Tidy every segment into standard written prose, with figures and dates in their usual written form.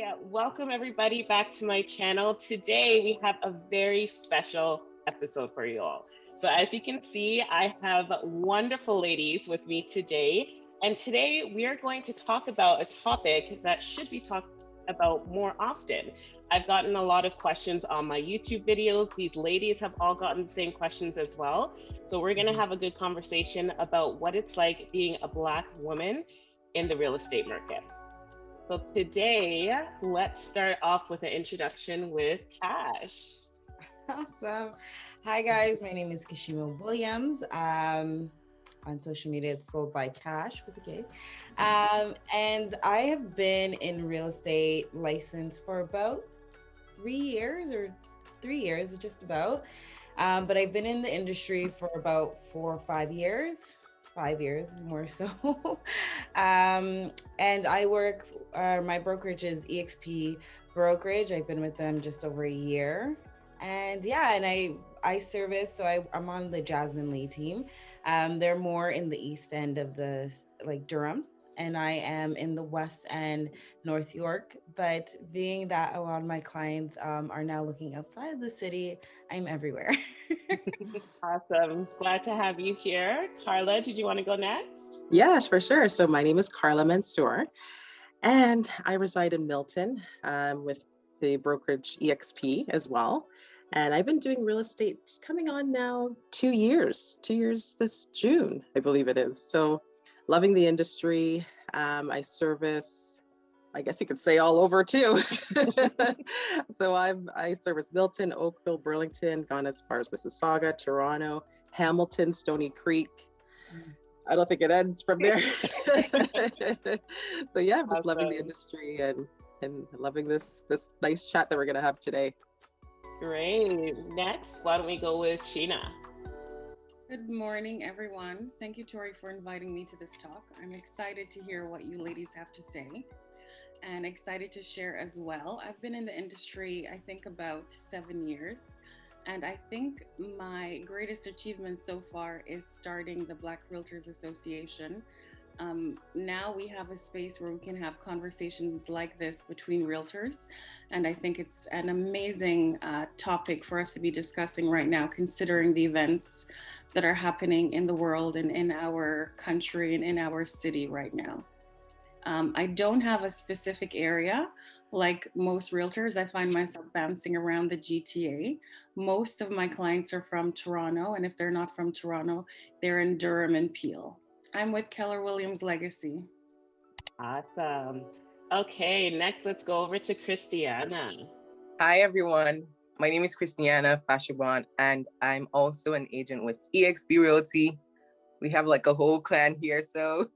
Hi, welcome everybody back to my channel. Today we have a very special episode for you all. So as you can see, I have wonderful ladies with me today. And today we are going to talk about a topic that should be talked about more often. I've gotten a lot of questions on my YouTube videos. These ladies have all gotten the same questions as well. So we're gonna have a good conversation about what it's like being a Black woman in the real estate market. So today, let's start off with an introduction with Cash. Awesome. Hi guys, my name is Kashima Williams. On social media, it's sold by Cash with a K. And I have been in real estate licensed for about 3 years, just about. But I've been in the industry for about 4 or 5 years. 5 years more so. And I work, my brokerage is EXP Brokerage. I've been with them just over a year. And yeah, and I service, so I'm on the Jasmine Lee team. They're more in the east end of the, like Durham. And I am in the West End, North York. But being that a lot of my clients are now looking outside of the city, I'm everywhere. Awesome. Glad to have you here. Carla, did you want to go next? Yes, for sure. So my name is Carla Mansur, and I reside in Milton with the brokerage EXP as well. And I've been doing real estate coming on now 2 years this June, I believe it is. So loving the industry. I service, I guess you could say all over too. So I service Milton, Oakville, Burlington, gone as far as Mississauga, Toronto, Hamilton, Stony Creek. I don't think it ends from there. So yeah, I'm just loving the industry and loving this nice chat that we're gonna have today. Great. Next, why don't we go with Sheena? Good morning, everyone. Thank you, Tory, for inviting me to this talk. I'm excited to hear what you ladies have to say and excited to share as well. I've been in the industry, I think, about 7 years. And I think my greatest achievement so far is starting the Black Realtors Association. Now we have a space where we can have conversations like this between realtors. And I think it's an amazing topic for us to be discussing right now, considering the events that are happening in the world and in our country and in our city right now. I don't have a specific area. Like most realtors, I find myself bouncing around the GTA. Most of my clients are from Toronto, and if they're not from Toronto, they're in Durham and Peel. I'm with KellerWilliams Legacy. Awesome. Okay, next let's go over to Christianah. Hi, everyone. My name is Christianah Fashgobon, and I'm also an agent with EXP Realty. We have like a whole clan here, so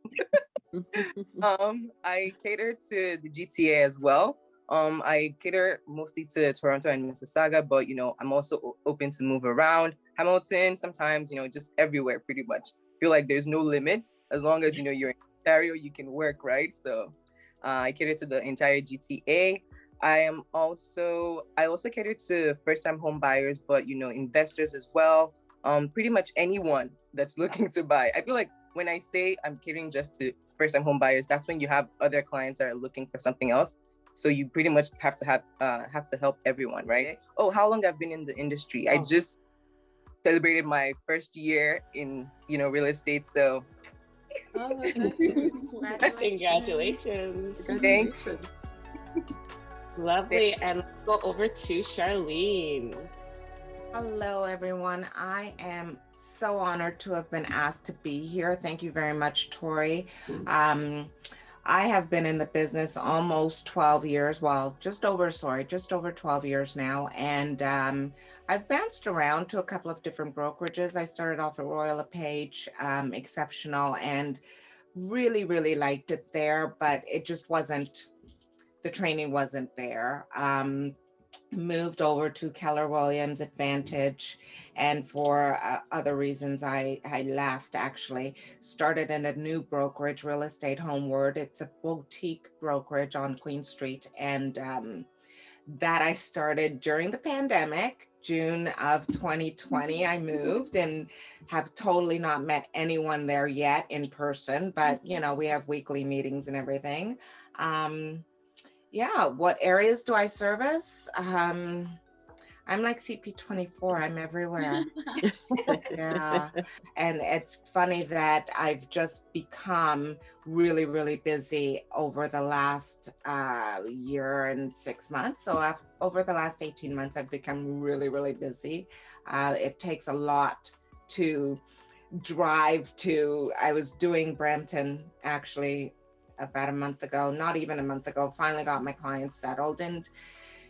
I cater to the GTA as well. I cater mostly to Toronto and Mississauga, but I'm also open to move around. Hamilton, sometimes, just everywhere pretty much. Feel like there's no limit as long as you're in Ontario, you can work, right? So I cater to the entire GTA. I also cater to first-time home buyers, but investors as well. Pretty much anyone that's looking to buy. I feel like when I say I'm catering just to first-time home buyers, that's when you have other clients that are looking for something else. So you pretty much have to help everyone, right? Oh, how long I've been in the industry? I just celebrated my first year in real estate. So Congratulations. Thanks. Lovely. And let's go over to Charlene. Hello, everyone. I am so honored to have been asked to be here. Thank you very much, Tory. I have been in the business almost 12 years. Well, just over 12 years now. And I've bounced around to a couple of different brokerages. I started off at Royal LePage, exceptional, and really, really liked it there, but it just wasn't, the training wasn't there. Moved over to Keller Williams Advantage, and for other reasons I left. Actually started in a new brokerage, Real Estate Homeward. It's a boutique brokerage on Queen Street, and that I started during the pandemic. June of 2020 I moved, and have totally not met anyone there yet in person, but we have weekly meetings and everything. Yeah, what areas do I service? I'm like CP24, I'm everywhere. Yeah. And it's funny that I've just become really, really busy over the last year and 6 months. So over the last 18 months, I've become really, really busy. It takes a lot to drive to, I was doing Brampton actually about a month ago, not even a month ago, finally got my clients settled. And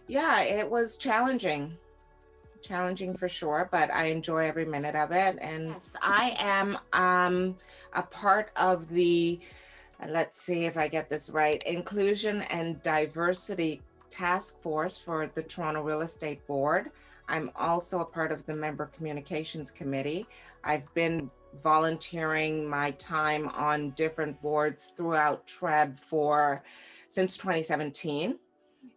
yeah, it was challenging for sure, but I enjoy every minute of it. And yes, I am a part of the, let's see if I get this right, Inclusion and Diversity Task Force for the Toronto Real Estate Board. I'm also a part of the Member Communications Committee. I've been volunteering my time on different boards throughout TREB since 2017.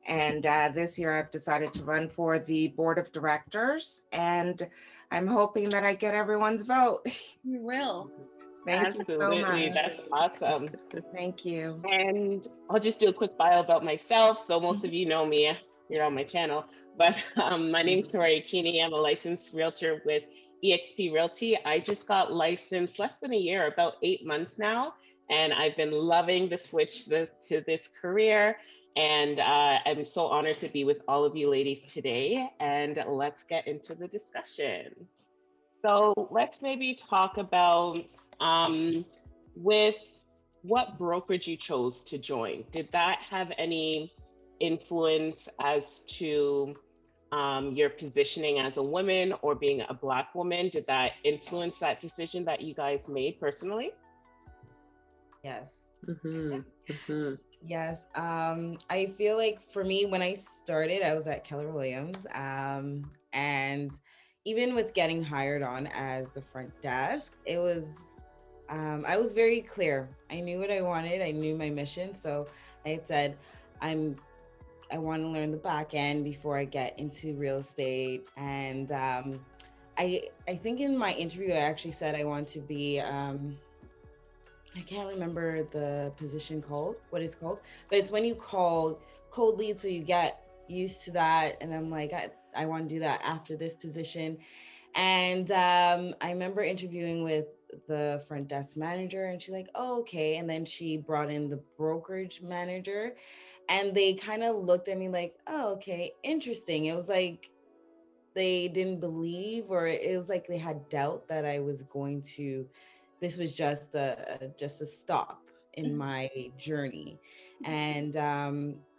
And this year I've decided to run for the board of directors, and I'm hoping that I get everyone's vote. You will. Thank you so much. That's awesome. Thank you. And I'll just do a quick bio about myself. So most of you know me, you're on my channel, but my name is Tory. I'm a licensed realtor with EXP Realty. I just got licensed less than a year, about 8 months now. And I've been loving the switch to this career. And I'm so honored to be with all of you ladies today. And let's get into the discussion. So let's maybe talk about with what brokerage you chose to join. Did that have any influence as to your positioning as a woman or being a Black woman? Did that influence that decision that you guys made personally? Yes. Mm-hmm. Mm-hmm. Yes. I feel like for me, when I started, I was at KellerWilliams. And even with getting hired on as the front desk, it was, I was very clear. I knew what I wanted. I knew my mission. So I said, I want to learn the back end before I get into real estate. And I think in my interview, I actually said I want to be, I can't remember the position called, what it's called, but it's when you call cold leads, so you get used to that. And I'm like, I want to do that after this position. And I remember interviewing with the front desk manager, and she's like, oh, okay. And then she brought in the brokerage manager, and they kind of looked at me like, oh, okay, interesting. It was like they didn't believe, or it was like they had doubt that I was going to, this was just a stop in my journey. And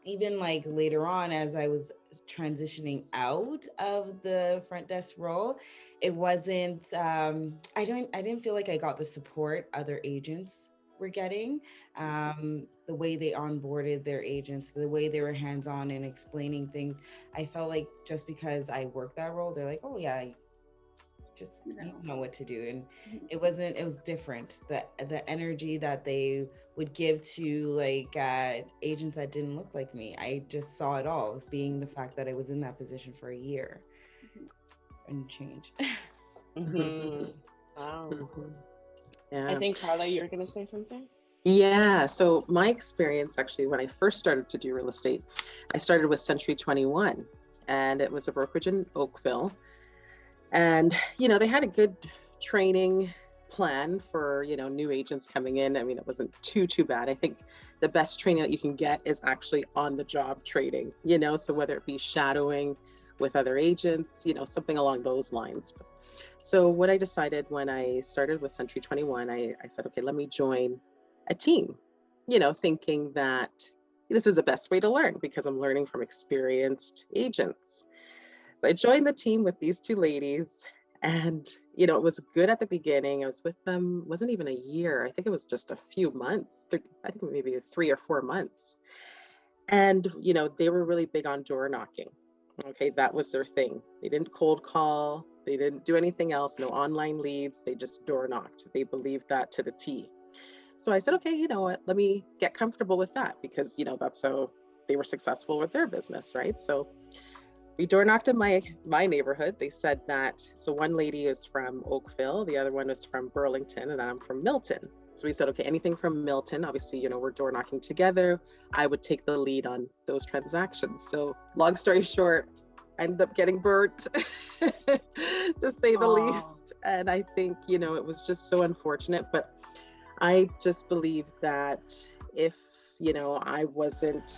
even like later on, as I was transitioning out of the front desk role, it wasn't, I didn't feel like I got the support other agents were getting. The way they onboarded their agents, the way they were hands-on and explaining things. I felt like just because I worked that role, they're like, oh yeah, just you know what to do. And it was different. The energy that they would give to like agents that didn't look like me, I just saw it all, being the fact that I was in that position for a year and change. Mm-hmm. Wow. Mm-hmm. Yeah. I think Carla, you're gonna say something? Yeah, so my experience actually, when I first started to do real estate, I started with Century 21, and it was a brokerage in Oakville. And, you know, they had a good training plan for, you know, new agents coming in. I mean, it wasn't too bad. I think the best training that you can get is actually on the job training, you know, so whether it be shadowing with other agents, you know, something along those lines. So what I decided when I started with Century 21, I said, okay, let me join a team, you know, thinking that this is the best way to learn because I'm learning from experienced agents. So I joined the team with these two ladies, and, you know, it was good at the beginning. I was with them, wasn't even a year. I think it was just a few months, I think maybe 3 or 4 months. And, you know, they were really big on door knocking. Okay, that was their thing. They didn't cold call. They didn't do anything else, no online leads. They just door knocked. They believed that to the T. So I said, okay, you know what, let me get comfortable with that because, you know, that's how they were successful with their business, right? So we door knocked in my neighborhood. They said that, so one lady is from Oakville, the other one is from Burlington, and I'm from Milton. So we said, okay, anything from Milton, obviously, you know, we're door knocking together. I would take the lead on those transactions. So long story short, I ended up getting burnt, to say the least. And I think, you know, it was just so unfortunate, but I just believe that if, you know, I wasn't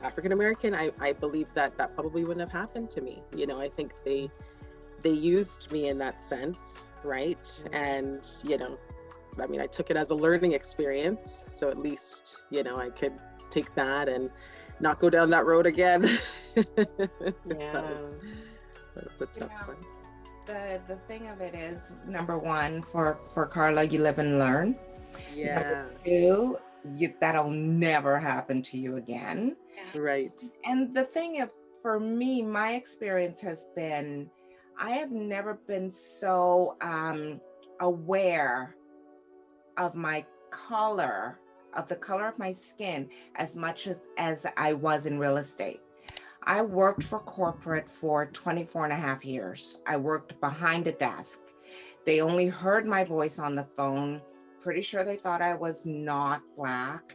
African-American, I believe that that probably wouldn't have happened to me. You know, I think they used me in that sense, right? And, you know, I mean, I took it as a learning experience. So at least, you know, I could take that and not go down that road again. Yeah. That's a tough one. The thing of it is, number one, for Carla, you live and learn. Yeah. Number two, that'll never happen to you again. Right. And the thing of, for me, my experience has been, I have never been so aware of my color, of the color of my skin, as much as I was in real estate. I worked for corporate for 24 and a half years. I worked behind a desk. They only heard my voice on the phone. Pretty sure they thought I was not Black.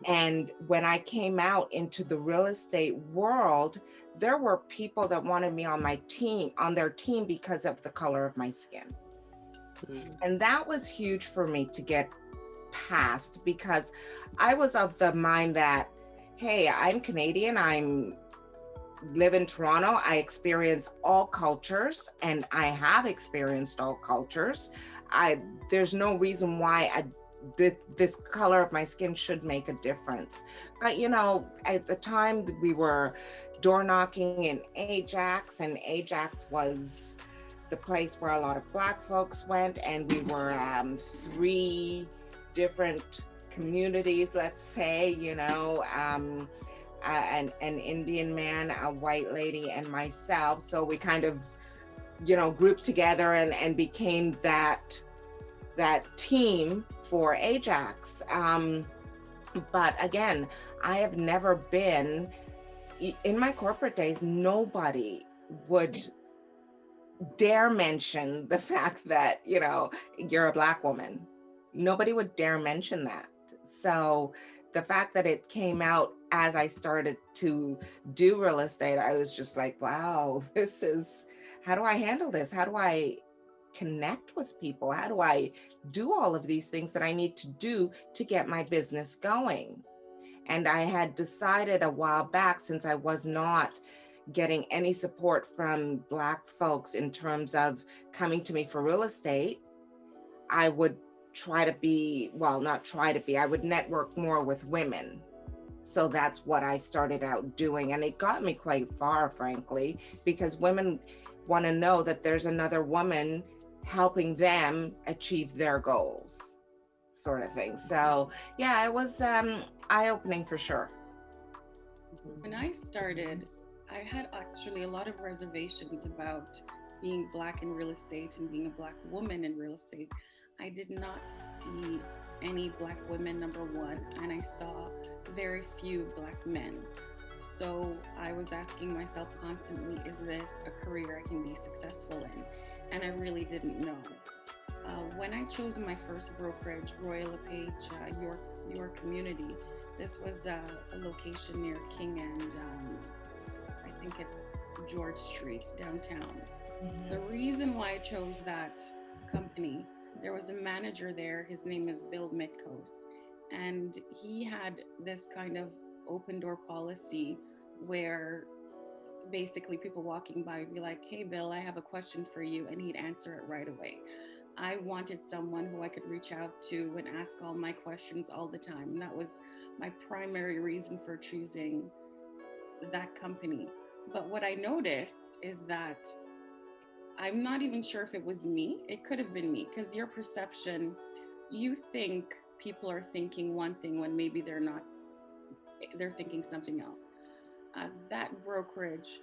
And when I came out into the real estate world, there were people that wanted me on my team, on their team, because of the color of my skin. And that was huge for me to get past, because I was of the mind that, hey, I'm Canadian, live in Toronto, I experience all cultures, and I have experienced all cultures. There's no reason why this color of my skin should make a difference. But, you know, at the time we were door knocking in Ajax, and Ajax was the place where a lot of Black folks went, and we were 3 different communities, let's say, you know, an Indian man, a white lady, and myself. So we kind of, you know, grouped together and became that team for Ajax. But again, I have never been, in my corporate days, nobody would dare mention the fact that, you know, you're a Black woman. Nobody would dare mention that. So the fact that it came out as I started to do real estate, I was just like, wow, how do I handle this? How do I connect with people? How do I do all of these things that I need to do to get my business going? And I had decided a while back, since I was not getting any support from Black folks in terms of coming to me for real estate, I would I would network more with women. So that's what I started out doing. And it got me quite far, frankly, because women want to know that there's another woman helping them achieve their goals, sort of thing. So yeah, it was eye-opening for sure. When I started, I had actually a lot of reservations about being Black in real estate and being a Black woman in real estate. I did not see any Black women, number one, and I saw very few Black men. So I was asking myself constantly, is this a career I can be successful in? And I really didn't know. When I chose my first brokerage, Royal LePage, your community, this was a location near King and I think it's George Street downtown. Mm-hmm. The reason why I chose that company, there was a manager there, his name is Bill Mitkos, and he had this kind of open door policy where basically people walking by would be like, hey Bill, I have a question for you, and he'd answer it right away. I wanted someone who I could reach out to and ask all my questions all the time. And that was my primary reason for choosing that company. But what I noticed is that I'm not even sure if it was me. It could have been me, because your perception, you think people are thinking one thing when maybe they're not, they're thinking something else. That brokerage,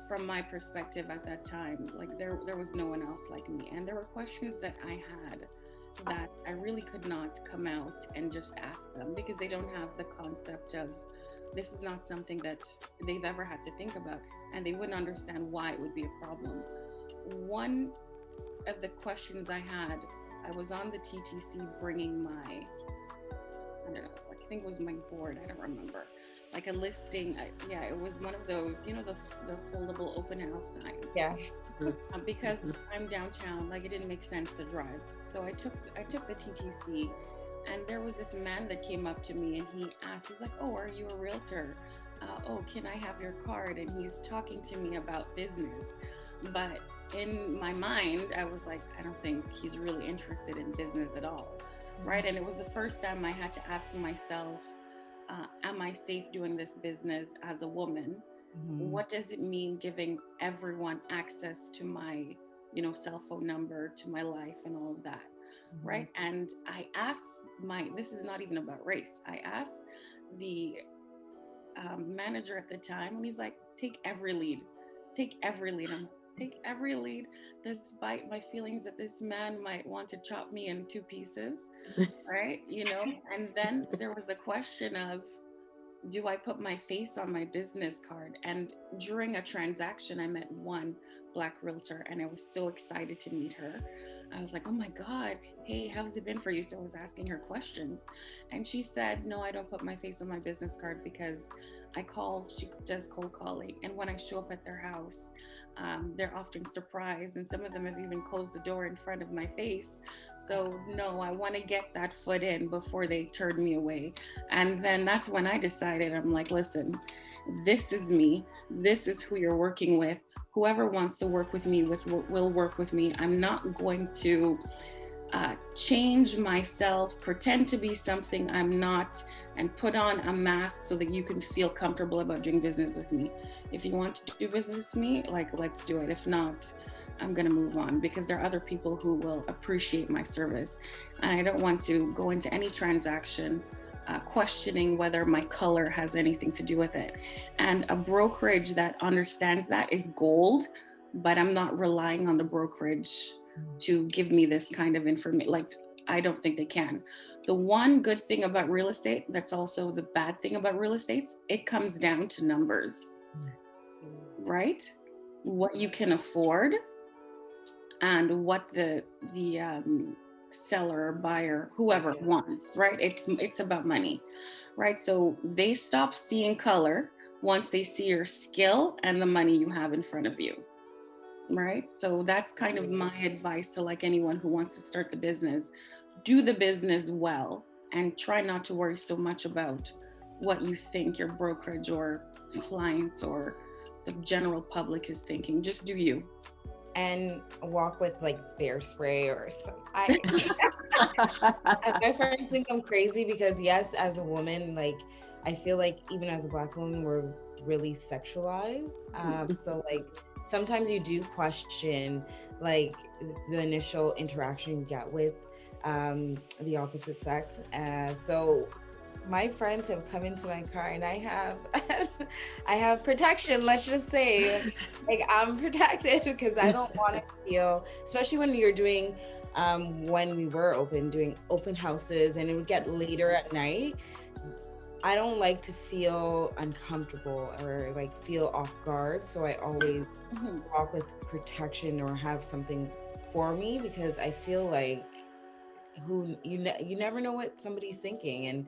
from my perspective at that time, like there was no one else like me. And there were questions that I had that I really could not come out and just ask them, because they don't have the concept of, this is not something that they've ever had to think about, and they wouldn't understand why it would be a problem. One of the questions I had I was on the TTC bringing my, I don't know, I think it was my board, I don't remember, like a listing. Yeah, it was one of those, you know, the foldable open house signs. Yeah. Because I'm downtown, like it didn't make sense to drive. So I took the TTC, and there was this man that came up to me and he asked, he's like, "Oh, are you a realtor? Oh, can I have your card?" And he's talking to me about business. But in my mind, I was like, I don't think he's really interested in business at all, right? And it was the first time I had to ask myself, am I safe doing this business as a woman? What does it mean giving everyone access to my, you know, cell phone number, to my life and all of that, right? And I asked this is not even about race. I asked the manager at the time, and he's like, take every lead. I'm take every lead, despite my feelings that this man might want to chop me in two pieces, right? You know, and then there was the question of, do I put my face on my business card? And during a transaction, I met one Black realtor, and I was so excited to meet her. I was like, oh my God, hey, how's it been for you? So I was asking her questions, and she said, no, I don't put my face on my business card because she does cold calling. And when I show up at their house, they're often surprised, and some of them have even closed the door in front of my face. So no, I want to get that foot in before they turn me away. And then that's when I decided, I'm like, listen, this is me. This is who you're working with. Whoever wants to work with me will work with me. I'm not going to change myself, pretend to be something I'm not, and put on a mask so that you can feel comfortable about doing business with me. If you want to do business with me, like, let's do it. If not, I'm going to move on, because there are other people who will appreciate my service. And I don't want to go into any transaction questioning whether my color has anything to do with it. And a brokerage that understands that is gold, but I'm not relying on the brokerage to give me this kind of information. Like, I don't think they can. The one good thing about real estate, that's also the bad thing about real estate, it comes down to numbers, right? What you can afford and what the seller or buyer, whoever wants, right? It's about money, right? So they stop seeing color once they see your skill and the money you have in front of you, right? So that's kind of my advice to, like, anyone who wants to start the business. Do the business well and try not to worry so much about what you think your brokerage or clients or the general public is thinking. Just do you. And walk with like bear spray or something. My friends think I'm crazy because, yes, as a woman, like, I feel like even as a Black woman, we're really sexualized. So like sometimes you do question like the initial interaction you get with the opposite sex. So my friends have come into my car and I have protection, let's just say. Like, I'm protected because I don't want to feel, especially when you're doing, when we were doing open houses and it would get later at night, I don't like to feel uncomfortable or like feel off guard. So I always walk with protection or have something for me, because I feel like you never know what somebody's thinking, and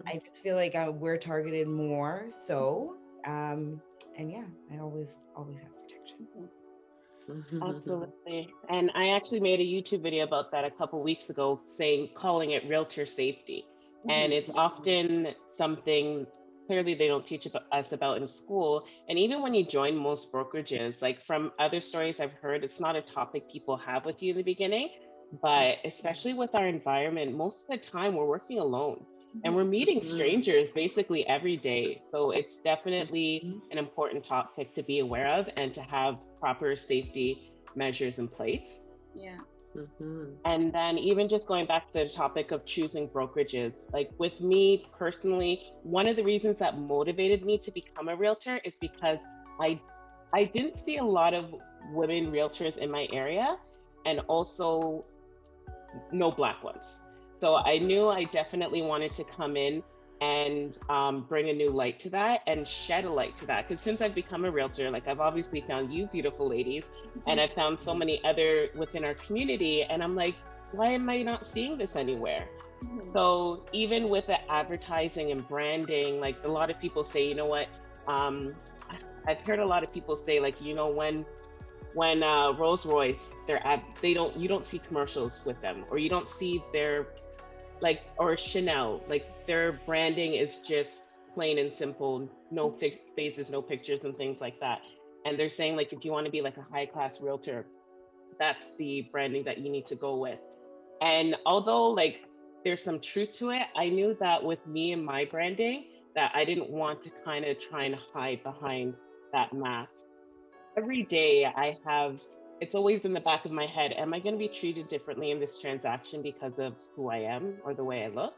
I just feel like we're targeted more. So and yeah, I always have protection. Absolutely. And I actually made a YouTube video about that a couple weeks ago, calling it realtor safety. And it's often something clearly they don't teach us about in school. And even when you join most brokerages, like from other stories I've heard, it's not a topic people have with you in the beginning. But especially with our environment, most of the time we're working alone and we're meeting strangers basically every day. So it's definitely an important topic to be aware of and to have proper safety measures in place. Yeah. And then even just going back to the topic of choosing brokerages, like with me personally, one of the reasons that motivated me to become a realtor is because I didn't see a lot of women realtors in my area, and also no Black ones. So I knew I definitely wanted to come in and bring a new light to that and shed a light to that. Because since I've become a realtor, like, I've obviously found you beautiful ladies, and I've found so many other within our community. And I'm like, why am I not seeing this anywhere? So even with the advertising and branding, like a lot of people say, you know what, I've heard a lot of people say, like, you know, when Rolls Royce, you don't see commercials with them, or you don't see their, like, or Chanel, like their branding is just plain and simple, no faces, no pictures and things like that. And they're saying, like, if you want to be like a high class realtor, that's the branding that you need to go with. And although like there's some truth to it, I knew that with me and my branding, that I didn't want to kind of try and hide behind that mask. Every day it's always in the back of my head, am I going to be treated differently in this transaction because of who I am or the way I look?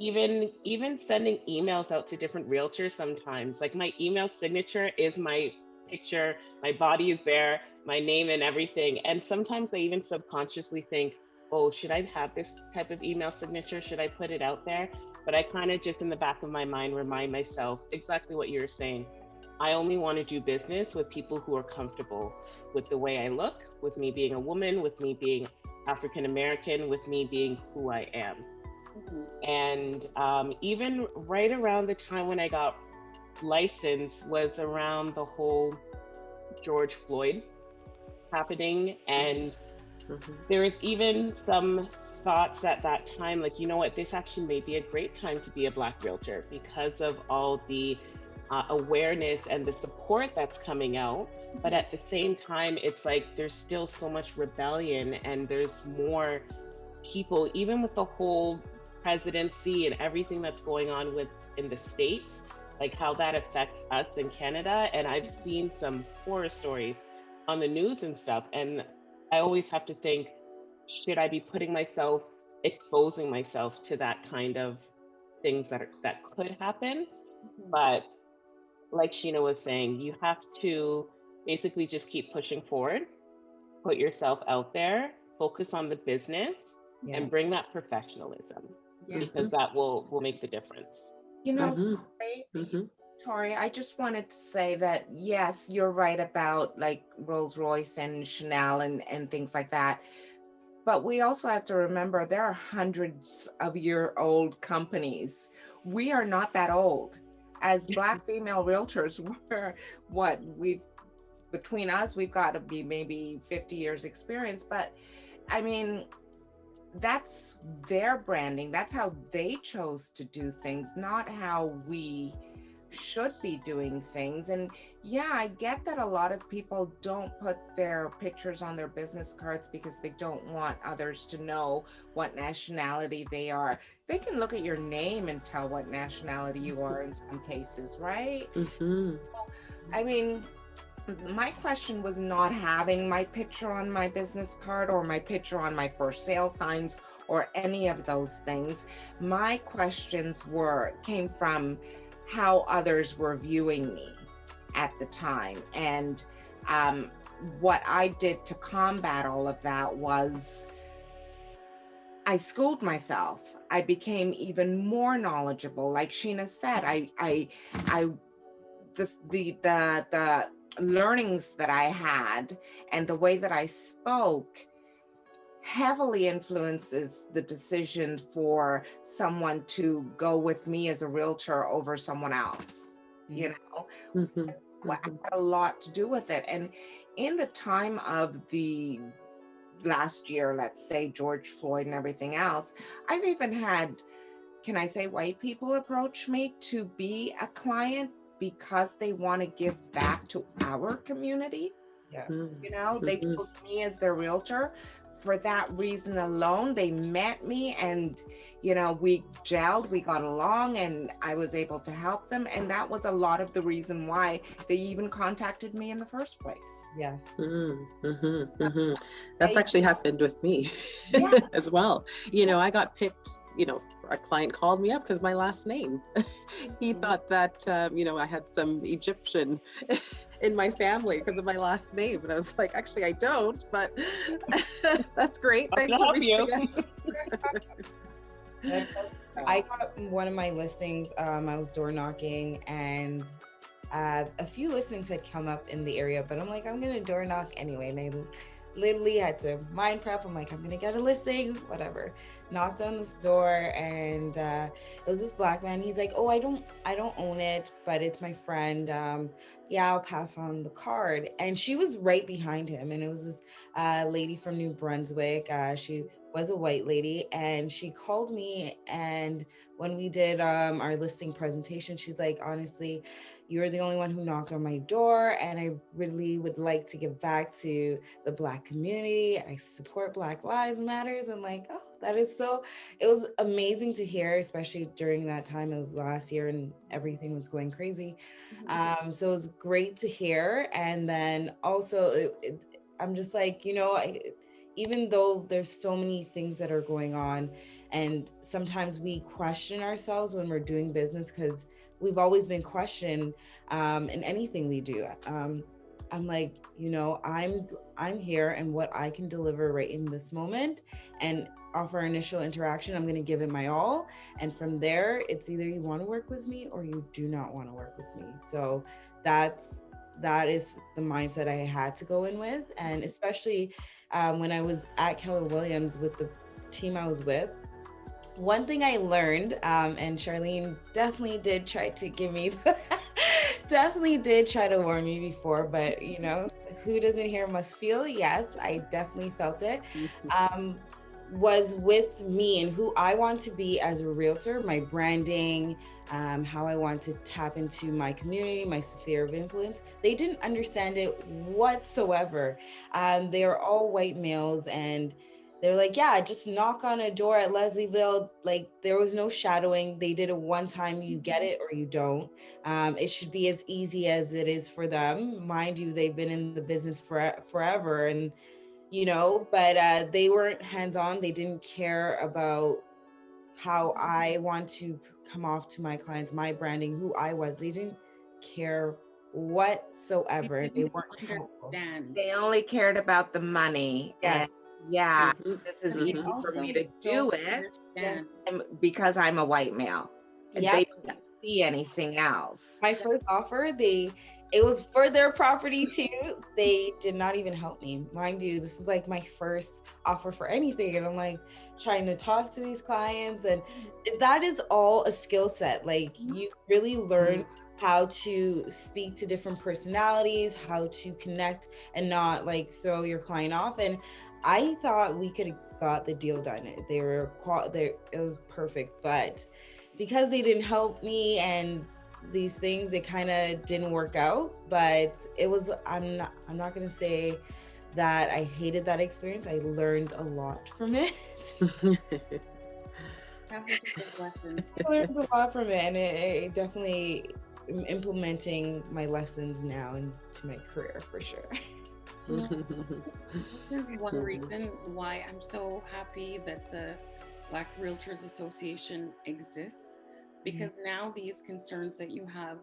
Even sending emails out to different realtors sometimes, like my email signature is my picture, my body is there, my name and everything. And sometimes I even subconsciously think, oh, should I have this type of email signature? Should I put it out there? But I kind of just in the back of my mind remind myself exactly what you're saying. I only want to do business with people who are comfortable with the way I look, with me being a woman, with me being African American, with me being who I am. And even right around the time when I got licensed was around the whole George Floyd happening. And there was even some thoughts at that time, like, you know what, this actually may be a great time to be a Black realtor because of all the awareness and the support that's coming out. But at the same time, it's like there's still so much rebellion, and there's more people, even with the whole presidency and everything that's going on in the States, like how that affects us in Canada. And I've seen some horror stories on the news and stuff, and I always have to think, should I be exposing myself to that kind of things that could happen? But like Sheena was saying, you have to basically just keep pushing forward, put yourself out there, focus on the business, and bring that professionalism, because that will make the difference. You know, Tory, I just wanted to say that, yes, you're right about like Rolls Royce and Chanel and things like that. But we also have to remember there are hundreds of year-old companies. We are not that old. As Black female realtors, between us, we've got to be maybe 50 years experience. But I mean, that's their branding. That's how they chose to do things, not how we should be doing things. And yeah, I get that a lot of people don't put their pictures on their business cards because they don't want others to know what nationality they are. They can look at your name and tell what nationality you are in some cases, right? I mean, my question was not having my picture on my business card or my picture on my for sale signs or any of those things. My questions came from how others were viewing me at the time. And what I did to combat all of that was I schooled myself. I became even more knowledgeable. Like Sheena said, the learnings that I had and the way that I spoke heavily influences the decision for someone to go with me as a realtor over someone else, you know. I had a lot to do with it. And in the time of the last year, let's say George Floyd and everything else, I've even had, can I say, white people approach me to be a client because they want to give back to our community. You know, they took me as their realtor. For that reason alone, they met me and, you know, we gelled, we got along, and I was able to help them. And that was a lot of the reason why they even contacted me in the first place. That's actually happened with me as well. You know, I got picked, you know, a client called me up because my last name. He thought that, you know, I had some Egyptian in my family because of my last name. And I was like, actually, I don't, but that's great. Thanks for reaching out. I got one of my listings, I was door knocking, and a few listings had come up in the area, but I'm like, I'm going to door knock anyway. And literally had to mind prep. I'm like, I'm gonna get a listing, whatever. Knocked on this door, and it was this Black man. He's like, oh, I don't own it, but it's my friend. Yeah, I'll pass on the card. And she was right behind him, and it was this lady from New Brunswick. She was a white lady, and she called me, and when we did our listing presentation, she's like, honestly, you're the only one who knocked on my door, and I really would like to give back to the Black community. I support Black Lives Matters. I'm like, oh, that is so, it was amazing to hear, especially during that time. It was last year and everything was going crazy. So it was great to hear. And then also, I'm just like, you know, even though there's so many things that are going on, and sometimes we question ourselves when we're doing business, because we've always been questioned in anything we do. I'm like, you know, I'm here, and what I can deliver right in this moment and offer initial interaction, I'm going to give it my all. And from there, it's either you want to work with me or you do not want to work with me. So that is the mindset I had to go in with. And especially when I was at KellerWilliams with the team I was with, one thing I learned, and Charlene definitely did try to give me, definitely did try to warn me before, but you know, who doesn't hear must feel. Yes, I definitely felt it. Was with me and who I want to be as a realtor, my branding, how I want to tap into my community, my sphere of influence. They didn't understand it whatsoever. They are all white males, and they're like, yeah, just knock on a door at Leslieville. Like, there was no shadowing. They did it one time, you get it or you don't. It should be as easy as it is for them. Mind you, they've been in the business forever, and you know, but they weren't hands-on. They didn't care about how I want to come off to my clients, my branding, who I was. They didn't care whatsoever. They weren't helpful. They only cared about the money. Yeah. And this is easy for me to do it because I'm a white male. And they didn't see anything else. My first offer, it was for their property too. They did not even help me. Mind you, this is like my first offer for anything. And I'm like trying to talk to these clients, and that is all a skill set. Like, you really learn how to speak to different personalities, how to connect and not like throw your client off. And I thought we could have got the deal done. It was perfect, but because they didn't help me and these things, it kind of didn't work out. But it was, I'm not gonna say that I hated that experience. I learned a lot from it. I learned a lot from it, and it definitely implementing my lessons now into my career for sure. There's one reason why I'm so happy that the Black Realtors Association exists, because now these concerns that you have,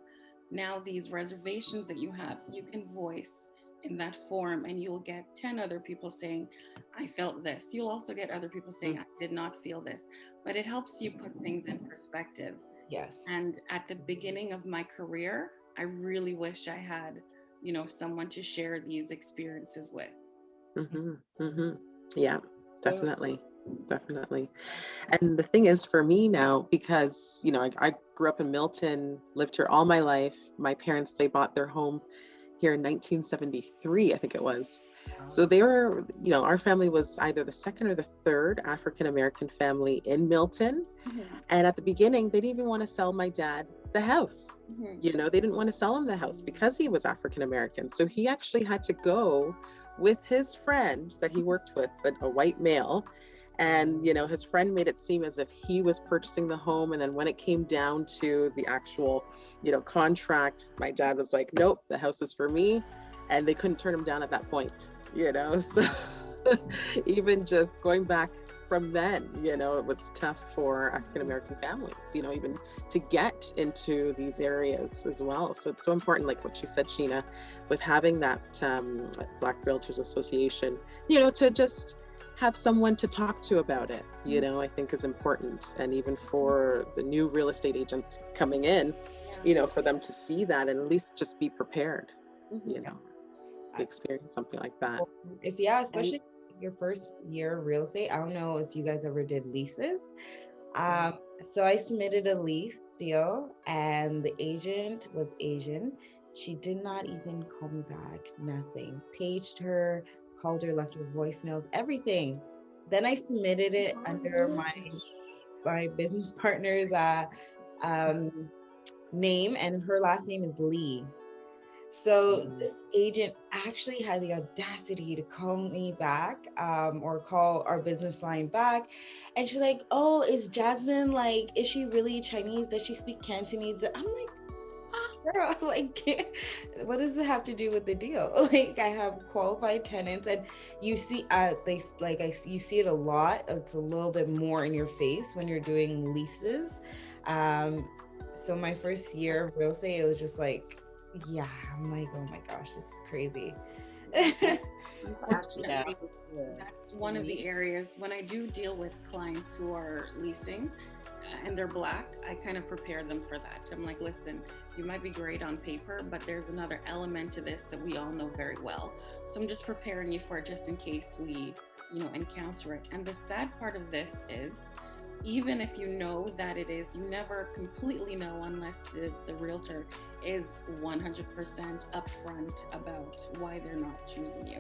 now these reservations that you have, you can voice in that forum, and you'll get 10 other people saying, I felt this. You'll also get other people saying, I did not feel this. But it helps you put things in perspective. Yes. And at the beginning of my career, I really wish I had, you know, someone to share these experiences with. Yeah, definitely. Definitely. And the thing is, for me now, because, you know, I grew up in Milton, lived here all my life. My parents, they bought their home here in 1973, I think it was. So they were, you know, our family was either the second or the third African-American family in Milton. And at the beginning, they didn't even want to sell my dad the house. You know, they didn't want to sell him the house because he was African-American. So he actually had to go with his friend that he worked with, a white male. And, you know, his friend made it seem as if he was purchasing the home. And then when it came down to the actual, you know, contract, my dad was like, nope, the house is for me. And they couldn't turn him down at that point, you know. So even just going back from then, you know, it was tough for African-American families, you know, even to get into these areas as well. So it's so important, like what you said, Sheena, with having that Black Realtors Association, you know, to just have someone to talk to about it, you know, I think is important. And even for the new real estate agents coming in, you know, for them to see that and at least just be prepared, you know. experience something like that. It's, yeah, especially your first year of real estate. I don't know if you guys ever did leases. So I submitted a lease deal and the agent was Asian. She did not even call me back, nothing. Paged her, called her, left her voicemails, everything. Then I submitted it under my business partner's name, and her last name is Lee. So this agent actually had the audacity to call me back, or call our business line back. And she's like, oh, is Jasmine, like, is she really Chinese? Does she speak Cantonese? I'm like, girl, like, what does it have to do with the deal? Like, I have qualified tenants, and you see, you see it a lot. It's a little bit more in your face when you're doing leases. So my first year of real estate, it was just like, yeah, I'm like, oh my gosh, this is crazy. That's one of the areas when I do deal with clients who are leasing and they're Black, I kind of prepare them for that. I'm like, listen, you might be great on paper, but there's another element to this that we all know very well. So I'm just preparing you for it just in case we, encounter it. And the sad part of this is, even if you know that it is, you never completely know unless the realtor is 100% upfront about why they're not choosing you.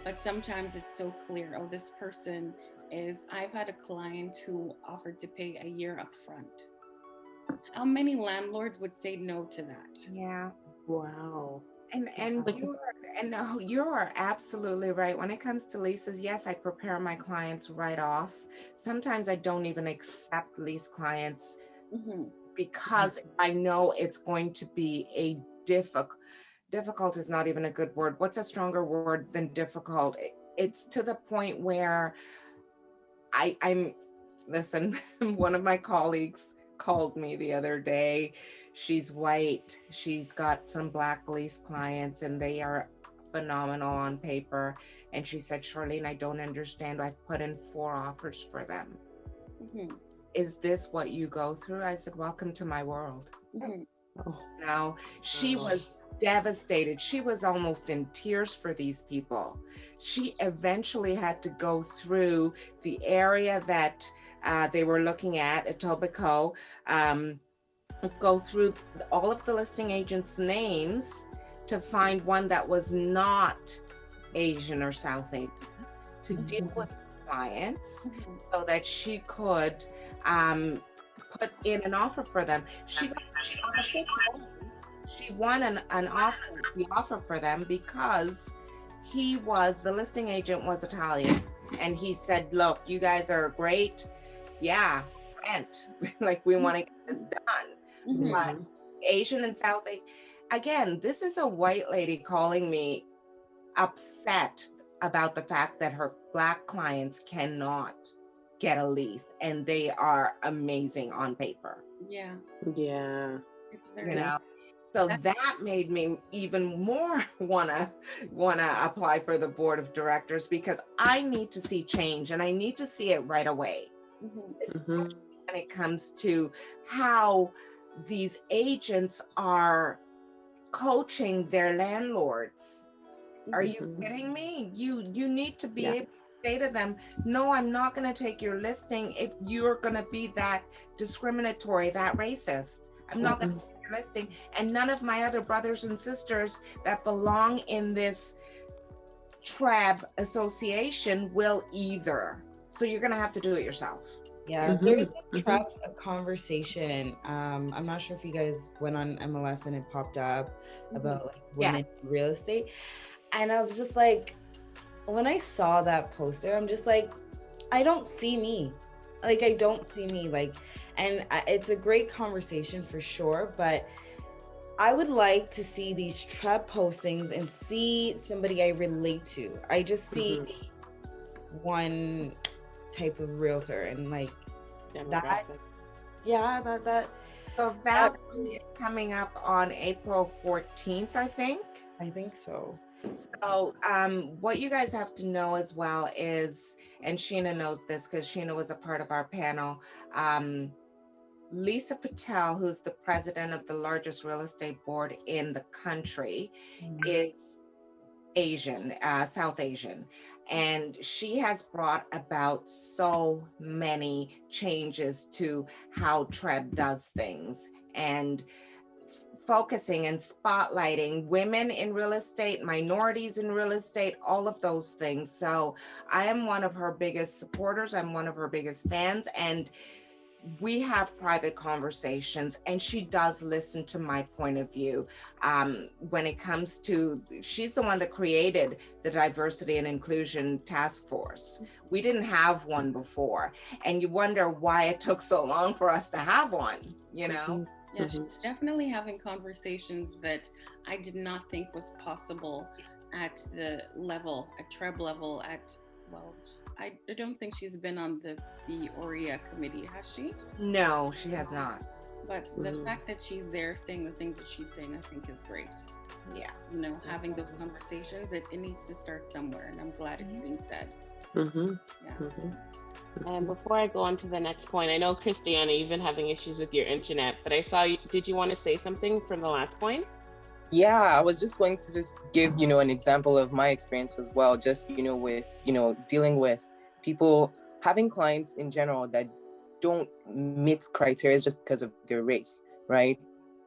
But sometimes it's so clear, oh, this person is, I've had a client who offered to pay a year upfront. How many landlords would say no to that? Yeah. Wow. And you are absolutely right. When it comes to leases, yes, I prepare my clients right off. Sometimes I don't even accept lease clients because I know it's going to be a difficult is not even a good word. What's a stronger word than difficult? It's to the point where listen, one of my colleagues called me the other day. She's white. She's got some Black lease clients and they are phenomenal on paper. And she said, Charlene, I don't understand. I've put in 4 offers for them. Is this what you go through? I said, welcome to my world. Now, she was devastated. She was almost in tears for these people. She eventually had to go through the area that they were looking at Etobicoke, go through all of the listing agents' names to find one that was not Asian or South Asian to deal with clients so that she could put in an offer for them. She won the offer for them because the listing agent was Italian, and he said, look, you guys are great. Yeah, rent. Like, we want to get this done. But Asian and South Asian, again, this is a white lady calling me upset about the fact that her Black clients cannot get a lease, and they are amazing on paper. Yeah. It's very, so that made me even more wanna apply for the board of directors, because I need to see change, and I need to see it right away. Especially when it comes to how these agents are coaching their landlords. Are you kidding me? You need to be able to say to them, no, I'm not going to take your listing if you're going to be that discriminatory, that racist. I'm not going to take your listing, and none of my other brothers and sisters that belong in this TRAB association will either. So you're going to have to do it yourself. Yeah, there's a TRAB conversation. I'm not sure if you guys went on MLS and it popped up about like women in real estate. And I was just like, when I saw that poster, I'm just like, I don't see me. Like, I don't see me. Like, and it's a great conversation for sure, but I would like to see these TRAB postings and see somebody I relate to. I just see one type of realtor, and like that. So that is coming up on April 14th, I think. I think so. So what you guys have to know as well is, and Sheena knows this because Sheena was a part of our panel, Lisa Patel, who's the president of the largest real estate board in the country, is Asian, South Asian. And she has brought about so many changes to how Treb does things, and focusing and spotlighting women in real estate, minorities in real estate, all of those things. So I am one of her biggest supporters. I'm one of her biggest fans. And we have private conversations, and she does listen to my point of view. When it comes to, she's the one that created the Diversity and Inclusion Task Force. We didn't have one before, and you wonder why it took so long for us to have one, you know? Yeah, she's definitely having conversations that I did not think was possible at the level, at Treb level, well, I don't think she's been on the OREA committee, has she? No, she has not. But the fact that she's there saying the things that she's saying, I think is great. Yeah. You know, having those conversations, it needs to start somewhere, and I'm glad it's being said. And before I go on to the next point, I know, Christianah, you've been having issues with your internet, but I saw you, did you want to say something from the last point? Yeah, I was just going to just give, an example of my experience as well, just, with, dealing with people, having clients in general that don't meet criteria just because of their race, right?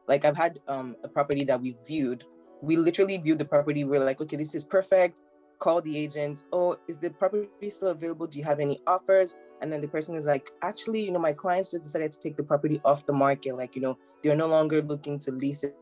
Like I've had a property that we viewed. We literally viewed the property. We're like, okay, this is perfect. Call the agent. Oh, is the property still available? Do you have any offers? And then the person is like, actually, my clients just decided to take the property off the market. Like, they're no longer looking to lease it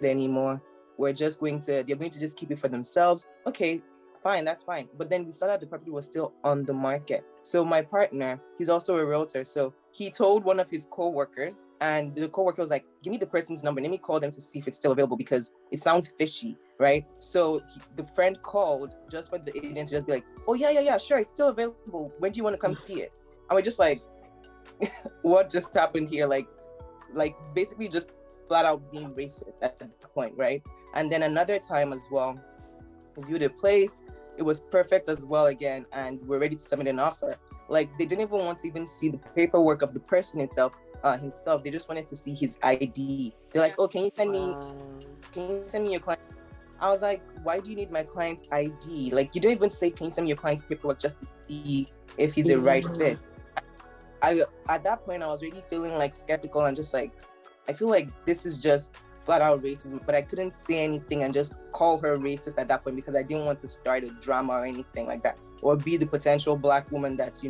anymore. They're going to just keep it for themselves. Okay, fine, that's fine. But then we saw that the property was still on the market. So my partner, he's also a realtor. So he told one of his coworkers, and the coworker was like, give me the person's number. Let me call them to see if it's still available because it sounds fishy, right? So the friend called just for the agent to just be like, oh, yeah, sure, it's still available. When do you want to come see it? And we're just like, what just happened here? Like basically just flat out being racist at that point, right? And then another time as well, we viewed a place. It was perfect as well again, and we're ready to submit an offer. Like they didn't even want to even see the paperwork of the person himself. They just wanted to see his ID. They're like, oh, can you send me your client? I was like, why do you need my client's ID? Like, you don't even say, can you send me your client's paperwork just to see if he's a right fit? At that point, I was really feeling like skeptical and just like, I feel like this is just flat out racism, but I couldn't say anything and just call her racist at that point because I didn't want to start a drama or anything like that, or be the potential Black woman that's,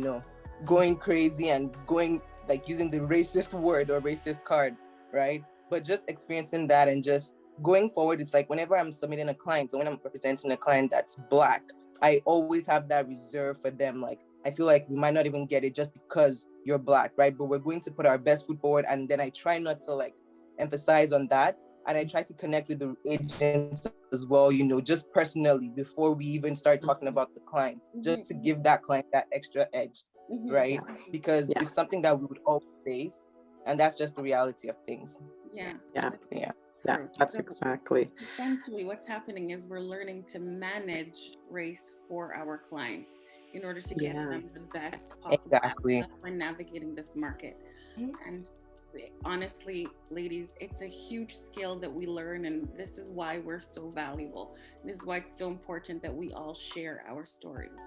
going crazy and going like using the racist word or racist card, right? But just experiencing that and just going forward, it's like whenever I'm submitting a client, so when I'm representing a client that's Black, I always have that reserve for them. Like, I feel like we might not even get it just because you're Black, right? But we're going to put our best foot forward. And then I try not to like emphasize on that. And I try to connect with the agent as well, just personally before we even start talking about the client, just to give that client that extra edge, right? Because it's something that we would all face. And that's just the reality of things. Yeah, that's exactly. Essentially, what's happening is we're learning to manage race for our clients in order to get them the best possible outcome when navigating this market. And honestly, ladies, it's a huge skill that we learn, and this is why we're so valuable. This is why it's so important that we all share our stories,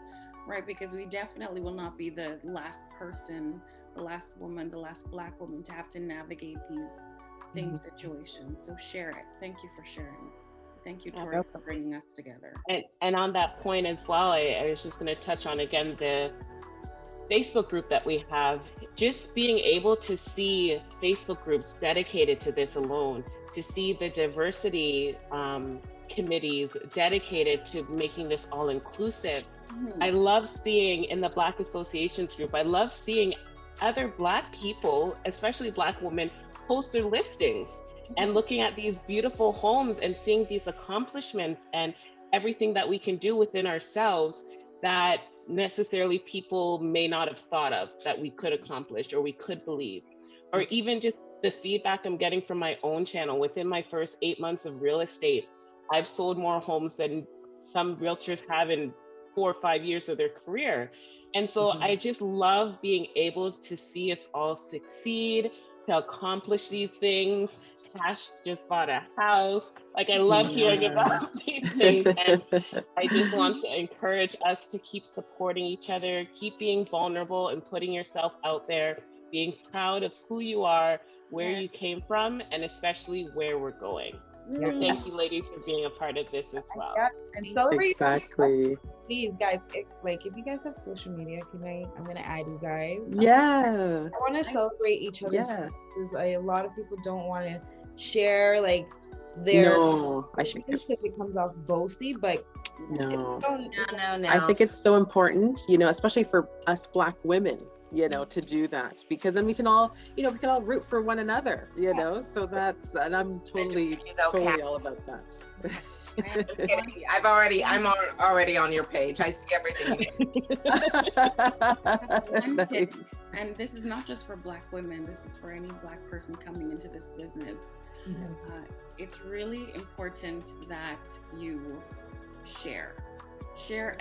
right? Because we definitely will not be the last person, the last woman, the last Black woman to have to navigate these same situations. So share it. Thank you for sharing. Thank you, Tory, for bringing us together. And on that point as well, I was just going to touch on again the Facebook group that we have. Just being able to see Facebook groups dedicated to this alone, to see the diversity committees dedicated to making this all inclusive. I love seeing in the Black Associations group, I love seeing other Black people, especially Black women, post their listings and looking at these beautiful homes and seeing these accomplishments and everything that we can do within ourselves that necessarily people may not have thought of that we could accomplish or we could believe. Or even just the feedback I'm getting from my own channel. Within my first 8 months of real estate, I've sold more homes than some realtors have in 4 or 5 years of their career. And so I just love being able to see us all succeed, to accomplish these things, Cash just bought a house. Like, I love hearing about these things. And I just want to encourage us to keep supporting each other, keep being vulnerable and putting yourself out there, being proud of who you are, where you came from, and especially where we're going. So thank you, ladies, for being a part of this as well. And celebrate. Exactly. Please, guys, if you guys have social media, I'm gonna add you guys. Yeah. I want to celebrate each other. Yeah. A lot of people don't want to share like their. No, I should. It comes off boasty, but no. No. I think it's so important, especially for us Black women, to do that, because then we can all root for one another, so and I'm totally all about that. I'm already on your page. I see everything. Nice. And this is not just for Black women. This is for any Black person coming into this business. It's really important that you share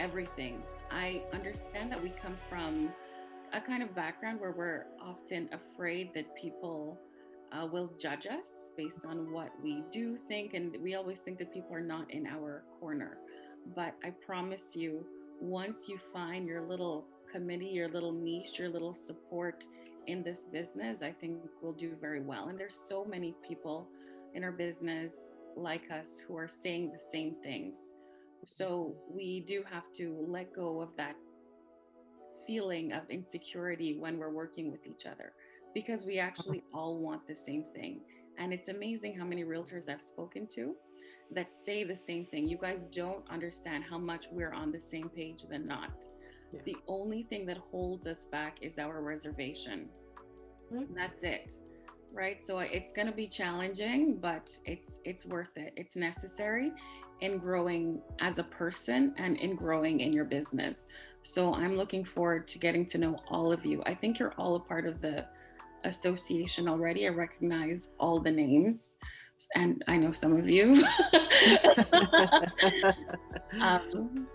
everything. I understand that we come from a kind of background where we're often afraid that people will judge us based on what we do, think, and we always think that people are not in our corner. But I promise you, once you find your little committee, your little niche, your little support in this business, I think we'll do very well. And there's so many people in our business like us who are saying the same things. So we do have to let go of that feeling of insecurity when we're working with each other, because we actually all want the same thing. And it's amazing how many realtors I've spoken to that say the same thing. You guys don't understand how much we're on the same page than not. Yeah. The only thing that holds us back is our reservation. That's it, right? So it's going to be challenging, but it's worth it. It's necessary in growing as a person and in growing in your business. So I'm looking forward to getting to know all of you. I think you're all a part of the association already. I recognize all the names, and I know some of you.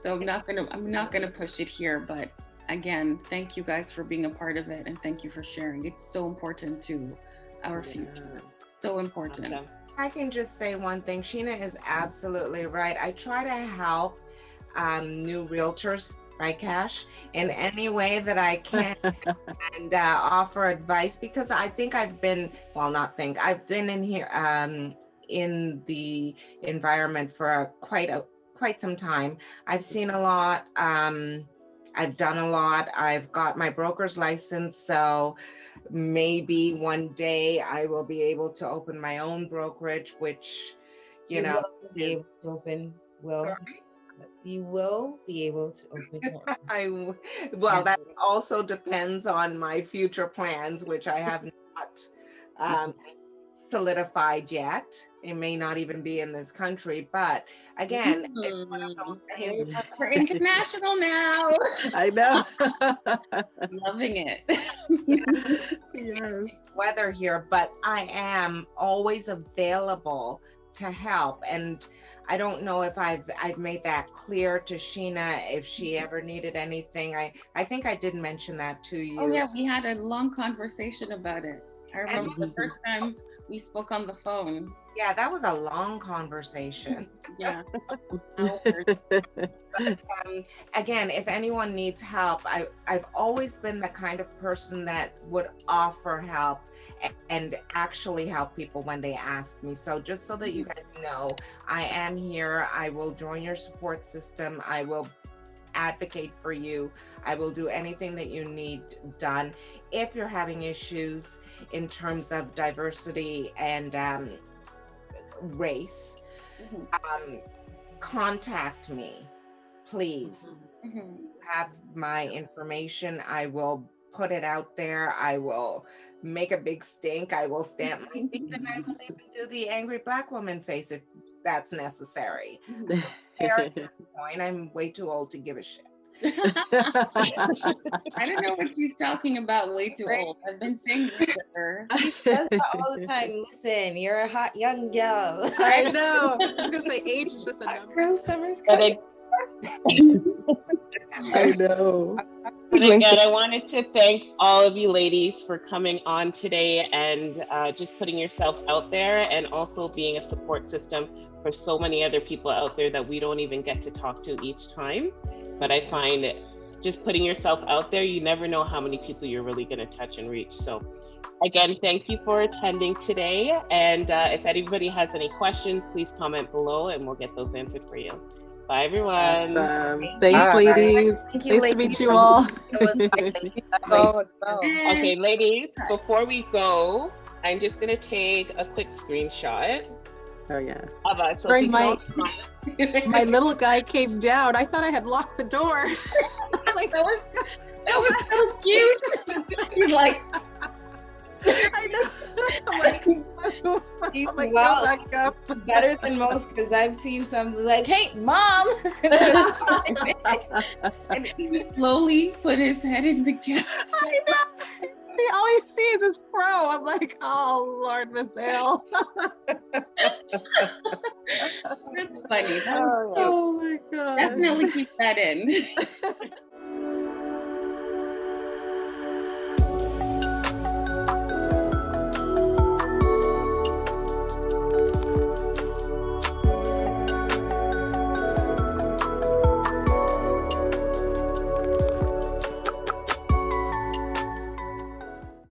So I'm not gonna push it here, but again, thank you guys for being a part of it, and thank you for sharing. It's so important to our future. So important. Awesome. I can just say one thing. Sheena is absolutely right. I try to help new realtors, right, Cash, in any way that I can and offer advice, because I think I've been in here in the environment for quite some time. I've seen a lot. I've done a lot. I've got my broker's license, so maybe one day I will be able to open my own brokerage, which, you will be able to open your own. That also depends on my future plans, which I have not solidified yet. It may not even be in this country, but again, it's one of those things. We're international now. I know. Loving it. Yes. Weather here, but I am always available to help. And I don't know if I've made that clear to Sheena, if she ever needed anything. I think I did mention that to you. Oh yeah, we had a long conversation about it. I remember the first time we spoke on the phone. Yeah, that was a long conversation. Yeah. Again, if anyone needs help, I've always been the kind of person that would offer help and actually help people when they ask me. So just so that you guys know, I am here. I will join your support system. I will advocate for you. I will do anything that you need done. If you're having issues in terms of diversity and race, contact me, please. You have my information. I will put it out there. I will make a big stink. I will stamp my feet, and I will even do the angry Black woman face if that's necessary. At this point, I'm way too old to give a shit. I don't know what she's talking about. Way too old. I've been saying this to her. She says that all the time. Listen, you're a hot young girl. I know. I was gonna say age is just a number. Girl, summer's coming. I know. And again, I wanted to thank all of you ladies for coming on today and just putting yourself out there, and also being a support system for so many other people out there that we don't even get to talk to each time. But I find just putting yourself out there, you never know how many people you're really going to touch and reach. So again, thank you for attending today. And if anybody has any questions, please comment below and we'll get those answered for you. Bye, everyone. Awesome. Thanks, ladies. Nice to meet you all. Okay, ladies, before we go, I'm just going to take a quick screenshot. Oh, yeah. Of us. Sorry, my little guy came down. I thought I had locked the door. Like, that was so cute. He's like, I know. I'm like, well, go back up. Better than most, because I've seen some like, hey, mom. and he slowly put his head in the camera. I know. All I see is his fro. I'm like, oh, Lord, Miss Ale. That's funny. Oh, my God. Definitely keep that in.